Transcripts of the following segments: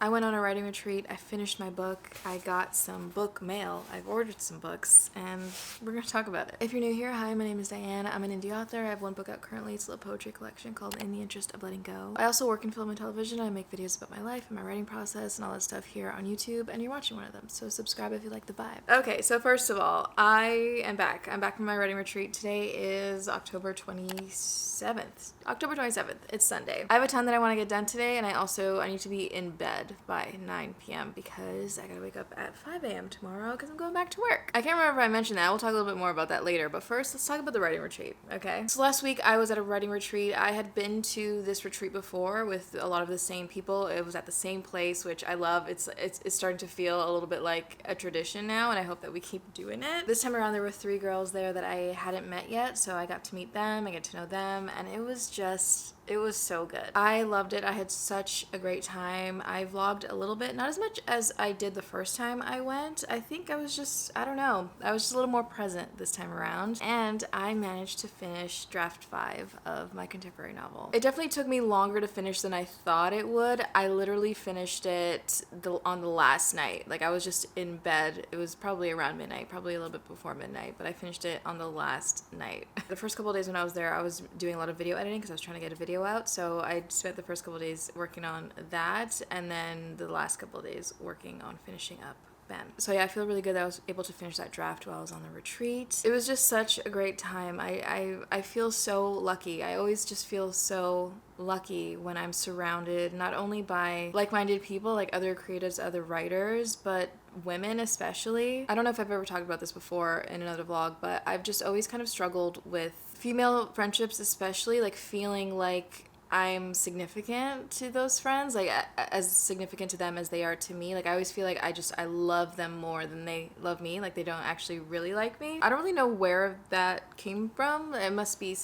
I went on a writing retreat, I finished my book, I got some book mail, I've ordered some books, and we're gonna talk about it. If you're new here, hi, my name is Diane. I'm an indie author. I have one book out currently. It's a little poetry collection called In the Interest of Letting Go. I also work in film and television. I make videos about my life and my writing process and all that stuff here on YouTube, and you're watching one of them, so subscribe if you like the vibe. Okay, so first of all, I am back. I'm back from my writing retreat. Today is October 27th. October 27th. It's Sunday. I have a ton that I want to get done today, and I need to be in bed by 9 p.m. because I gotta wake up at 5 a.m. tomorrow because I'm going back to work. I can't remember if I mentioned that. We'll talk a little bit more about that later, but first let's talk about the writing retreat, okay? So last week I was at a writing retreat. I had been to this retreat before with a lot of the same people. It was at the same place, which I love. It's starting to feel a little bit like a tradition now, and I hope that we keep doing it. This time around there were 3 girls there that I hadn't met yet, so I got to meet them, I get to know them, and it was so good. I loved it. I had such a great time. I vlogged a little bit, not as much as I did the first time I went. I think I was just a little more present this time around, and I managed to finish draft 5 of my contemporary novel. It definitely took me longer to finish than I thought it would. I literally finished it on the last night. Like, I was just in bed. It was probably around midnight, probably a little bit before midnight, but I finished it on the last night. The first couple of days when I was there, I was doing a lot of video editing because I was trying to get a video out, so I spent the first couple of days working on that, and then the last couple of days working on finishing up Ben. So yeah, I feel really good that I was able to finish that draft while I was on the retreat. It was just such a great time. I feel so lucky. I always just feel so lucky when I'm surrounded not only by like-minded people, like other creatives, other writers, but women especially. I don't know if I've ever talked about this before in another vlog, but I've just always kind of struggled with female friendships, especially like feeling like I'm significant to those friends, like as significant to them as they are to me. Like, I always feel like I love them more than they love me. Like, they don't actually really like me. I don't really know where that came from. It must be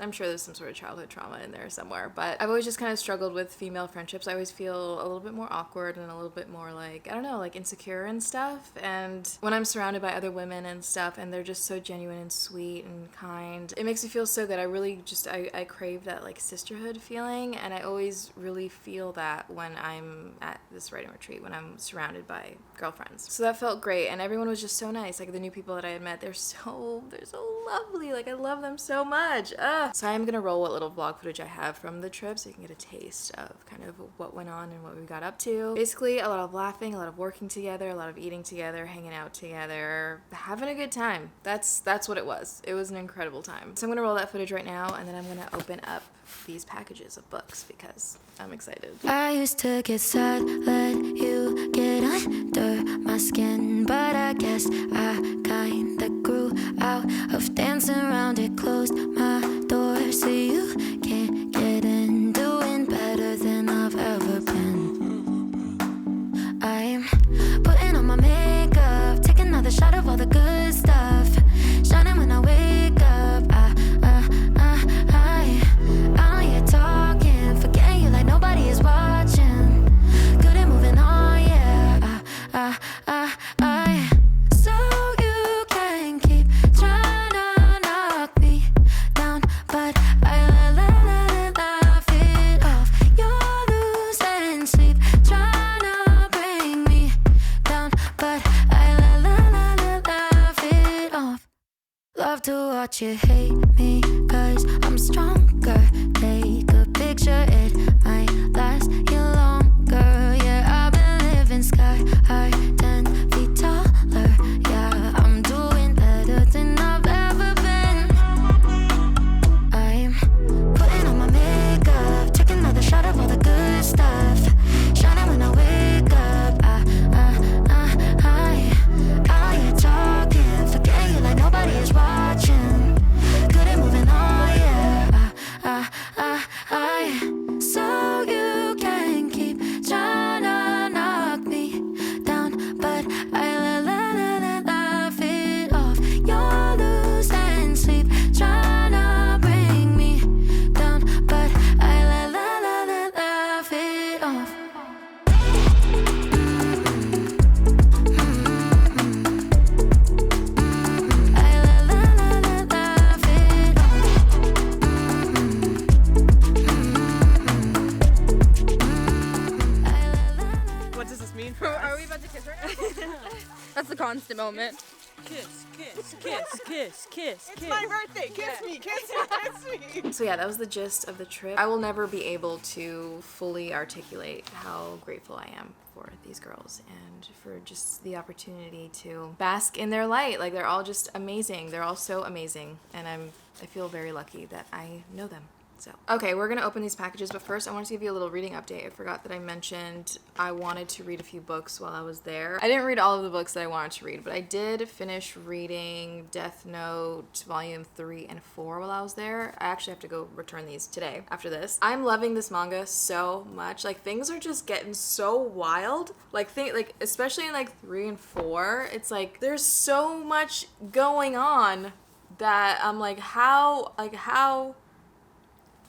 I'm sure there's some sort of childhood trauma in there somewhere, but I've always just kind of struggled with female friendships. I always feel a little bit more awkward and a little bit more like, I don't know, like insecure and stuff. And when I'm surrounded by other women and stuff, and they're just so genuine and sweet and kind, it makes me feel so good. I really just, I crave that like sisterhood feeling, and I always really feel that when I'm at this writing retreat, when I'm surrounded by girlfriends. So that felt great, and everyone was just so nice. Like, the new people that I had met, they're so lovely. Like, I love them so much. So I'm gonna roll what little vlog footage I have from the trip so you can get a taste of kind of what went on and what we got up to. Basically, a lot of laughing, a lot of working together, a lot of eating together, hanging out together, having a good time. That's what it was. It was an incredible time. So I'm gonna roll that footage right now, and then I'm gonna open up these packages of books because I'm excited. I used to get sad, let you get under my skin, but I guess I kinda grew out of dancing around it. Closed my door so you can't get in, doing better than I've ever been. I'm putting on my makeup, taking another shot of all the good stuff, shining when I wake up. I know you're talking, forgetting you like nobody is watching. Good at moving on, yeah. So you can keep trying to knock me down, but I laugh it off. You're losing sleep, trying to bring me down, but I laugh it off. Love to watch you hate me, 'cause I'm stronger. Take a picture, it might last you longer. Yeah, I've been living sky high, 10 feet taller. Yeah, I'm doing better than I've ever been. I'm putting on my makeup, taking another shot of all the good stuff, shining when I wake up. I ain't talking, forgetting you like nobody is watching. Good at moving on. this mean for us? Are we about to kiss right now? That's the constant moment. Kiss, kiss, kiss, kiss, kiss, It's my birthday. Kiss me, kiss me, kiss me. So yeah, that was the gist of the trip. I will never be able to fully articulate how grateful I am for these girls and for just the opportunity to bask in their light. Like, they're all just amazing. They're all so amazing, and I feel very lucky that I know them. So, okay, we're gonna open these packages, but first I wanted to give you a little reading update. I forgot that I mentioned I wanted to read a few books while I was there. I didn't read all of the books that I wanted to read, but I did finish reading Death Note Volume 3 and 4 while I was there. I actually have to go return these today after this. I'm loving this manga so much. Like, things are just getting so wild. Like, especially in like 3 and 4, it's like there's so much going on that I'm like, how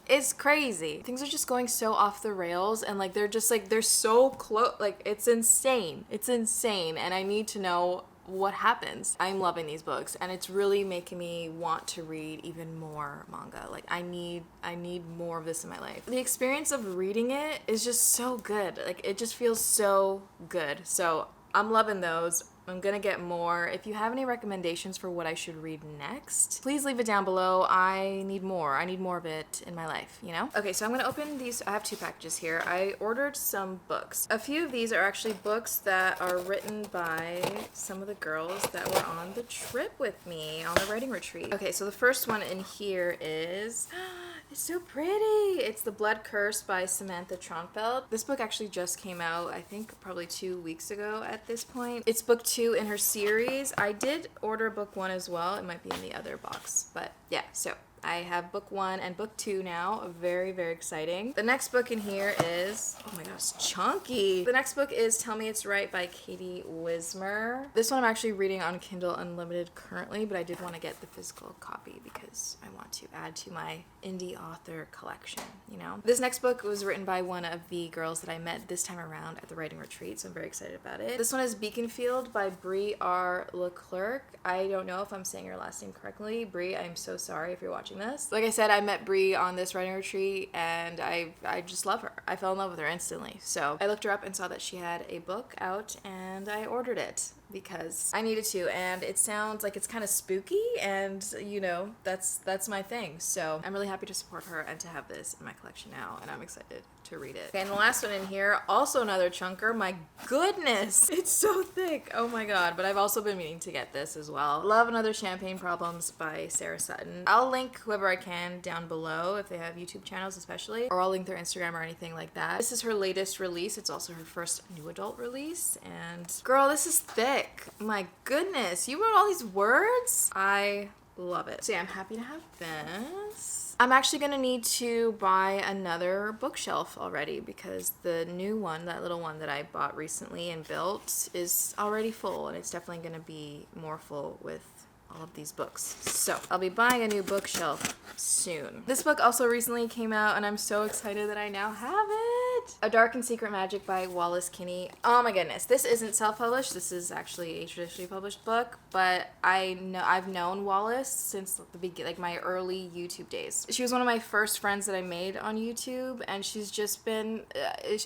it's crazy. Things are just going so off the rails, and like they're so close. Like, it's insane. It's insane, and I need to know what happens. I'm loving these books, and it's really making me want to read even more manga. Like, I need more of this in my life. The experience of reading it is just so good. Like, it just feels so good. So I'm loving those. I'm gonna get more. If you have any recommendations for what I should read next, please leave it down below. I need more. I need more of it in my life, you know? Okay, so I'm gonna open these. I have 2 packages here. I ordered some books. A few of these are actually books that are written by some of the girls that were on the trip with me on the writing retreat. Okay, so the first one in here is... It's so pretty. It's The Blood Curse by Samantha Tronfeld. This book actually just came out, I think probably 2 weeks ago at this point. It's book 2 in her series. I did order book 1 as well. It might be in the other box, but yeah, so I have book 1 and book 2 now. Very, very exciting. The next book in here is, oh my gosh, chunky. The next book is Tell Me It's Right by Katie Wismer. This one I'm actually reading on Kindle Unlimited currently, but I did want to get the physical copy because I want to add to my indie author collection, you know? This next book was written by one of the girls that I met this time around at the writing retreat, so I'm very excited about it. This one is Beaconfield by Brie R. Leclerc. I don't know if I'm saying her last name correctly. Brie, I'm so sorry if you're watching this. Like I said, I met Brie on this writing retreat, and I just love her. I fell in love with her instantly. So I looked her up and saw that she had a book out, and I ordered it because I needed to, and it sounds like it's kind of spooky, and you know, that's my thing. So I'm really happy to support her and to have this in my collection now, and I'm excited to read it. Okay, and the last one in here, also another chunker. My goodness, it's so thick. Oh my god, but I've also been meaning to get this as well. Love Another Champagne Problems by Sarah Sutton. I'll link whoever I can down below if they have YouTube channels especially, or I'll link their Instagram or anything like that. This is her latest release. It's also her first new adult release, and girl, this is thick. My goodness, you wrote all these words? I love it. So yeah, I'm happy to have this. I'm actually gonna need to buy another bookshelf already because the new one, that little one that I bought recently and built, is already full, and it's definitely gonna be more full with all of these books. So I'll be buying a new bookshelf soon. This book also recently came out, and I'm so excited that I now have it. A Dark and Secret Magic by Wallace Kinney. Oh my goodness, this isn't self-published. This is actually a traditionally published book, but I've known Wallace since the beginning, like my early YouTube days. She was one of my first friends that I made on YouTube, and she's just been,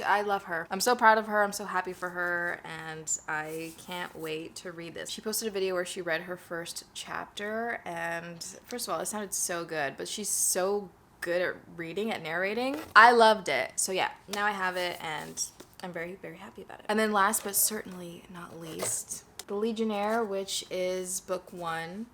I love her. I'm so proud of her. I'm so happy for her, and I can't wait to read this. She posted a video where she read her first chapter, and first of all, it sounded so good, but she's so good at reading, at narrating. I loved it. So yeah, now I have it, and I'm very, very happy about it. And then last but certainly not least, The Legionnaire, which is book 1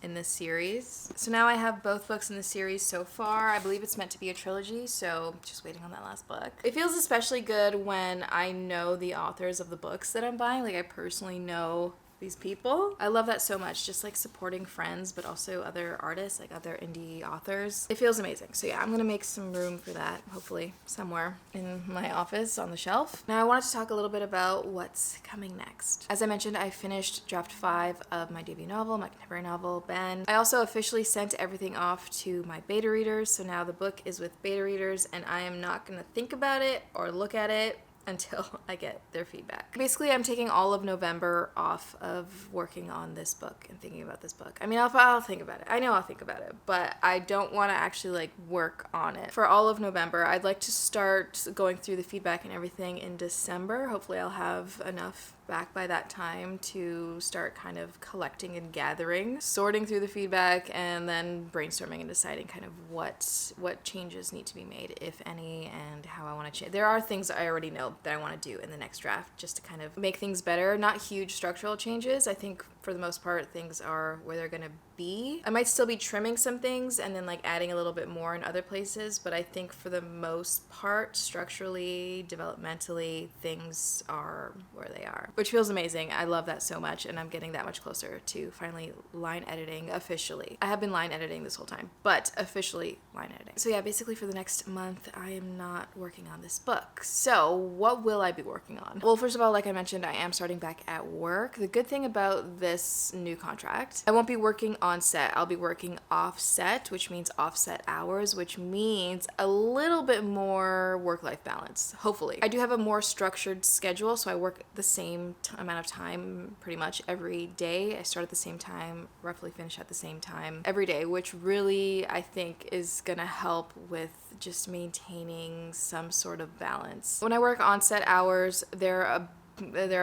in this series. So now I have both books in the series so far. I believe it's meant to be a trilogy, so just waiting on that last book. It feels especially good when I know the authors of the books that I'm buying. Like, I personally know these people. I love that so much, just like supporting friends, but also other artists, like other indie authors. It feels amazing. So yeah, I'm gonna make some room for that, hopefully somewhere in my office on the shelf. Now I wanted to talk a little bit about what's coming next. As I mentioned, I finished draft 5 of my debut novel, my contemporary novel, Ben. I also officially sent everything off to my beta readers, so now the book is with beta readers, and I am not gonna think about it or look at it until I get their feedback. Basically, I'm taking all of November off of working on this book and thinking about this book. I mean, I'll think about it. I know I'll think about it, but I don't want to actually like work on it for all of November. I'd like to start going through the feedback and everything in December. Hopefully I'll have enough back by that time to start kind of collecting and gathering, sorting through the feedback, and then brainstorming and deciding kind of what changes need to be made, if any, and how I want to change. There are things I already know that I want to do in the next draft just to kind of make things better. Not huge structural changes. I think for the most part things are where they're gonna be. I might still be trimming some things and then like adding a little bit more in other places, but I think for the most part, structurally, developmentally, things are where they are, which feels amazing. I love that so much, and I'm getting that much closer to finally line editing officially. I have been line editing this whole time, but officially line editing. So yeah, basically for the next month, I am not working on this book. So what will I be working on? Well, first of all, like I mentioned, I am starting back at work. The good thing about this new contract, I won't be working on set. I'll be working offset, which means offset hours, which means a little bit more work-life balance, hopefully. I do have a more structured schedule, so I work the same amount of time pretty much every day. I start at the same time, roughly finish at the same time every day, which really I think is gonna help with just maintaining some sort of balance. When I work on set hours, they're a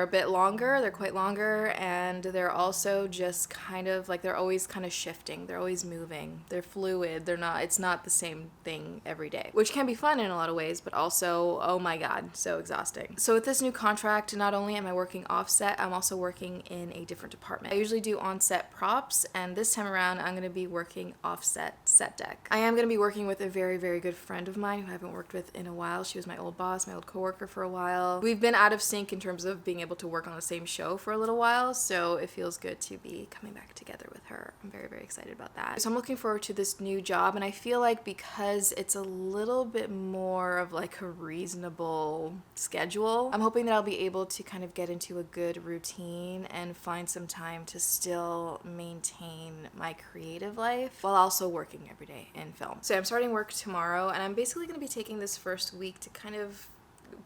bit longer, they're quite longer, and they're also just kind of like, they're always kind of shifting, they're always moving, they're fluid, it's not the same thing every day, which can be fun in a lot of ways, but also, oh my god, so exhausting. So with this new contract, not only am I working offset, I'm also working in a different department. I usually do on-set props, and this time around I'm going to be working offset set deck. I am going to be working with a very, very good friend of mine who I haven't worked with in a while. She was my old boss, my old coworker for a while. We've been out of sync in terms of being able to work on the same show for a little while, so it feels good to be coming back together with her. I'm very, very excited about that. So I'm looking forward to this new job, and I feel like because it's a little bit more of like a reasonable schedule, I'm hoping that I'll be able to kind of get into a good routine and find some time to still maintain my creative life while also working every day in film. So I'm starting work tomorrow, and I'm basically going to be taking this first week to kind of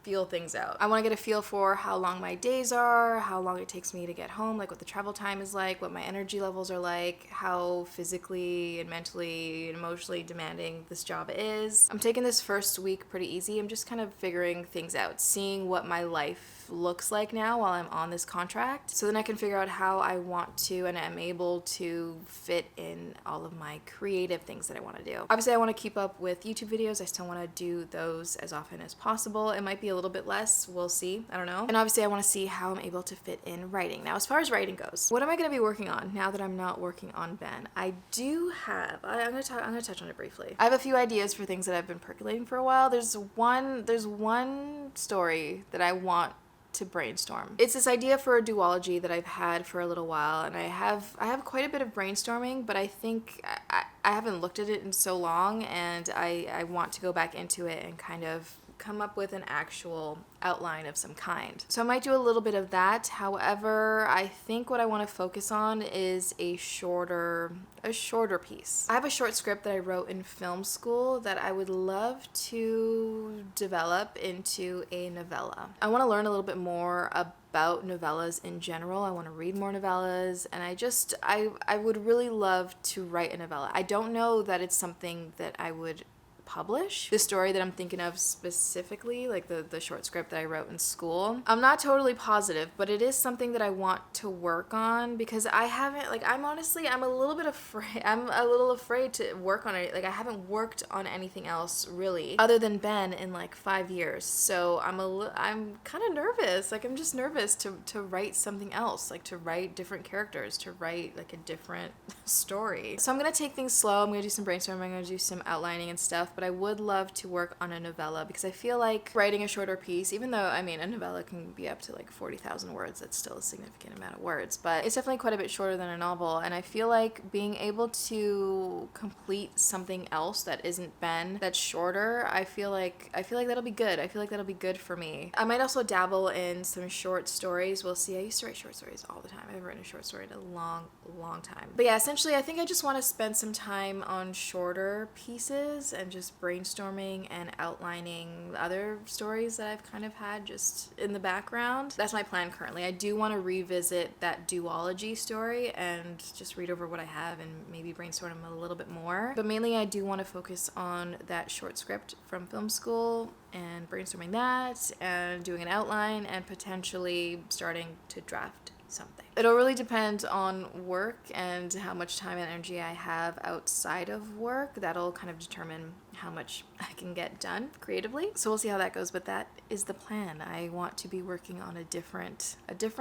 feel things out. I want to get a feel for how long my days are, how long it takes me to get home, like what the travel time is like, what my energy levels are like, how physically and mentally and emotionally demanding this job is. I'm taking this first week pretty easy. I'm just kind of figuring things out, seeing what my life looks like now while I'm on this contract, so then I can figure out how I want to and am able to fit in all of my creative things that I want to do. Obviously I want to keep up with YouTube videos. I still want to do those as often as possible. It might be a little bit less, we'll see, I don't know. And obviously I want to see how I'm able to fit in writing. Now as far as writing goes, what am I going to be working on now that I'm not working on Ben? I do have, I'm going to touch on it briefly. I have a few ideas for things that I've been percolating for a while. There's one story that I want to brainstorm. It's this idea for a duology that I've had for a little while, and I have quite a bit of brainstorming, but I think I haven't looked at it in so long, and I want to go back into it and kind of come up with an actual outline of some kind. So I might do a little bit of that. However, I think what I want to focus on is a shorter piece. I have a short script that I wrote in film school that I would love to develop into a novella. I want to learn a little bit more about novellas in general. I want to read more novellas, and I would really love to write a novella. I don't know that it's something that I would publish. The story that I'm thinking of specifically, like the short script that I wrote in school, I'm not totally positive, but it is something that I want to work on, because I haven't, like, I'm a little bit afraid. I'm a little afraid to work on it. Like, I haven't worked on anything else really other than Ben in like 5 years. So I'm kind of nervous. Like, I'm just nervous to write something else, like to write different characters, to write like a different story. So I'm gonna take things slow. I'm gonna do some brainstorming. I'm gonna do some outlining and stuff, but I would love to work on a novella, because I feel like writing a shorter piece, even though, I mean, a novella can be up to like 40,000 words, that's still a significant amount of words, but it's definitely quite a bit shorter than a novel, and I feel like being able to complete something else that isn't Ben, that's shorter, I feel like that'll be good. I feel like that'll be good for me. I might also dabble in some short stories. We'll see. I used to write short stories all the time. I haven't written a short story in a long time. But yeah, essentially, I think I just want to spend some time on shorter pieces and just just brainstorming and outlining other stories that I've kind of had just in the background. That's my plan currently. I do want to revisit that duology story and just read over what I have and maybe brainstorm a little bit more. But mainly I do want to focus on that short script from film school and brainstorming that and doing an outline and potentially starting to draft something. It'll really depend on work and how much time and energy I have outside of work. That'll kind of determine how much I can get done creatively. So we'll see how that goes, but that is the plan. I want to be working on a different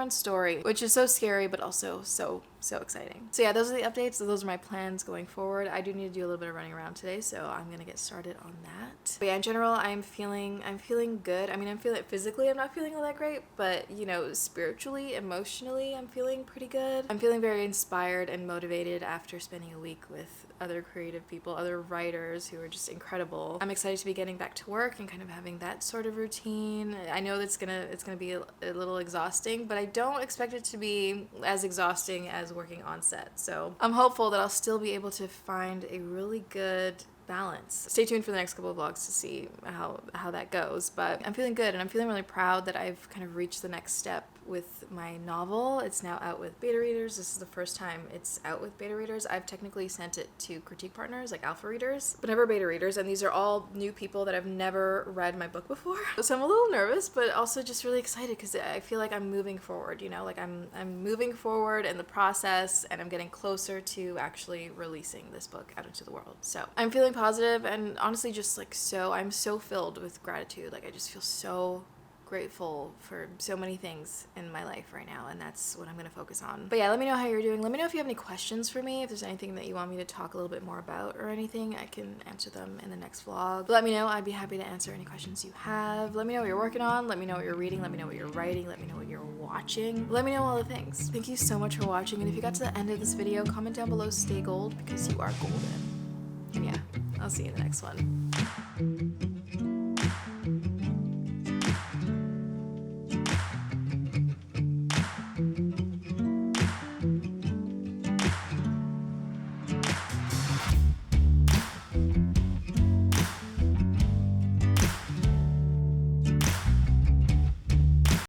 story, which is so scary, but also so exciting. So yeah, those are the updates. So those are my plans going forward. I do need to do a little bit of running around today, so I'm gonna get started on that. But yeah, in general, I'm feeling good. I mean, I'm feeling physically, I'm not feeling all that great, but you know, spiritually, emotionally, I'm feeling pretty good. I'm feeling very inspired and motivated after spending a week with other creative people, other writers who are just incredible. I'm excited to be getting back to work and kind of having that sort of routine. I know that's it's gonna be a little exhausting, but I don't expect it to be as exhausting as working on set. So I'm hopeful that I'll still be able to find a really good balance. Stay tuned for the next couple of vlogs to see how that goes, but I'm feeling good and I'm feeling really proud that I've kind of reached the next step with my novel. It's now out with beta readers. This is the first time it's out with beta readers. I've technically sent it to critique partners, like alpha readers, but never beta readers, and these are all new people that have never read my book before. So I'm a little nervous, but also just really excited because I feel like I'm moving forward, you know, like I'm moving forward in the process and I'm getting closer to actually releasing this book out into the world. So I'm feeling positive and honestly just like I'm so filled with gratitude. Like I just feel so grateful for so many things in my life right now, and that's what I'm going to focus on. But yeah, let me know how you're doing. Let me know if you have any questions for me, if there's anything that you want me to talk a little bit more about or anything. I can answer them in the next vlog. But let me know. I'd be happy to answer any questions you have. Let me know what you're working on. Let me know what you're reading. Let me know what you're writing. Let me know what you're watching. Let me know all the things. Thank you so much for watching, and if you got to the end of this video, comment down below, stay gold, because you are golden. And yeah, I'll see you in the next one.